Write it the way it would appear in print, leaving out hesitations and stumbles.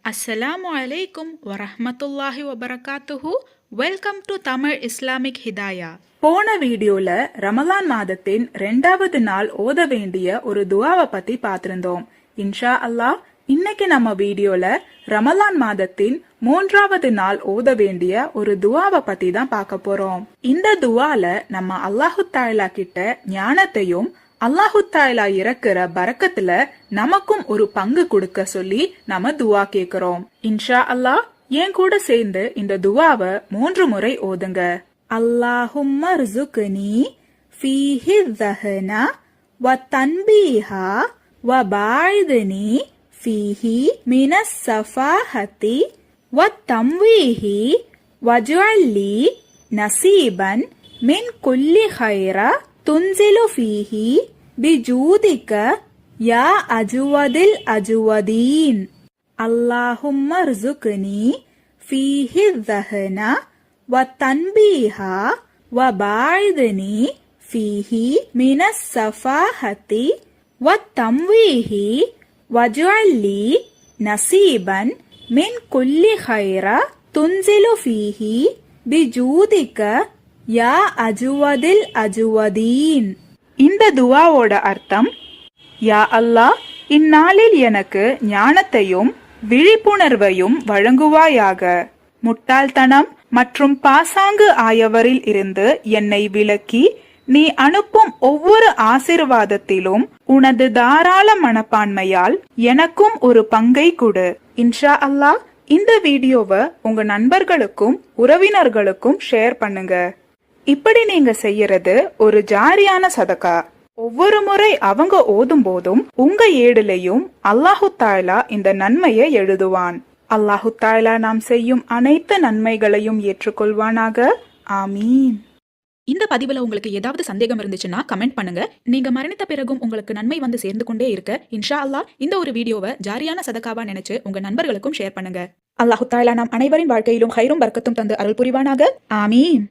அஸ்ஸலாமு அலைக்கும் வரஹ்மத்துல்லாஹி வபரகாத்துஹு. Welcome to Tamil Islamic Hidaya. போன வீடியோல ரமலான் மாதத்தின் 2வது நாள் ஓத வேண்டிய ஒரு துவாவை பத்தி பார்த்திருந்தோம். இன்ஷா அல்லாஹ் இன்னைக்கு நம்ம வீடியோல ரமலான் மாதத்தின் 3வது நாள் ஓத வேண்டிய ஒரு துவாவை பத்தி தான் பார்க்க போறோம். இந்த துவால நம்ம அல்லாஹு தஆலா கிட்ட ஞானத்தையும் அல்லாஹு தஆலா இறக்குற பரக்கத்துல நமக்கும் ஒரு பங்கு கொடுக்க சொல்லி நம்ம துவா கேக்குறோம். இன்ஷா அல்லாஹ் என் கூட சேர்ந்து இந்த துவாவை 3 முறை ஓதுங்க. அல்லாஹும்ம ர்ஸுக்னி ஃபீஹி ஸஹனா வ தன்பீஹா வ பாஇத்னி ஃபீஹி மினஸ் ஸஃபாஹதி வ தம்வீஹி வஜ்அல்லி நஸீபன் மின் குல்லி கைரா துன்சிலு ஃபீஹி பிஜூதிக யா அஜ்வதில் அஜ்வதீன். அல்லாஹும்ம ர்ஸுக்னி ஃபீஹி ஸஹனா வ தன்பீஹா வ பாஇத்னி ஃபீஹி மினஸ் ஸஃபாஹதி வ தம்வீஹி வஜ்அல்லி நஸீபன் மின் குல்லி கைரா துன்சிலு ஃபீஹி பிஜூதிக யா அஜ்வதில் அஜ்வதீன். இந்த துவாவோட அர்த்தம், யா அல்லாஹ், இந்நாளில் எனக்கு ஞானத்தையும் விழிப்புணர்வையும் வழங்குவாயாக. முட்டாள்தனம் மற்றும் பாசாங்கு ஆயவரில் இருந்து என்னை விலக்கி நீ அனுப்பும் ஒவ்வொரு ஆசீர்வாதத்திலும் உனது தாராள மனப்பான்மையால் எனக்கும் ஒரு பங்கை கொடு. இன்ஷா அல்லாஹ் இந்த வீடியோவை உங்க நண்பர்களுக்கும் உறவினர்களுக்கும் ஷேர் பண்ணுங்க. இப்படி நீங்க செய்யறது ஒரு ஜாரியான சதகா. ஒவ்வொரு முறை அவங்க ஓதும் போதும் உங்க ஏடுலையும் அல்லாஹு தஆலா இந்த நன்மையை எழுதுவான். அல்லாஹு தஆலா நாம் செய்யும் அனைத்து நன்மைகளையும் ஏற்றுக்கொள்வானாக. ஆமீன். இந்த பதிவுல உங்களுக்கு ஏதாவது சந்தேகம் இருந்துச்சுன்னா கமெண்ட் பண்ணுங்க. நீங்க மரணித்த பிறகும் உங்களுக்கு நன்மை வந்து சேர்ந்து கொண்டே இருக்க இன்ஷா அல்லாஹ் இந்த ஒரு வீடியோவை ஜாரியான சதகாவா நினைச்சு உங்க நண்பர்களுக்கும் ஷேர் பண்ணுங்க. அல்லாஹு தஆலா நாம் அனைவரின் வாழ்க்கையிலும் ஹைரும் பரக்கத்தும் தந்து அருள் புரிவானாக. ஆமீன்.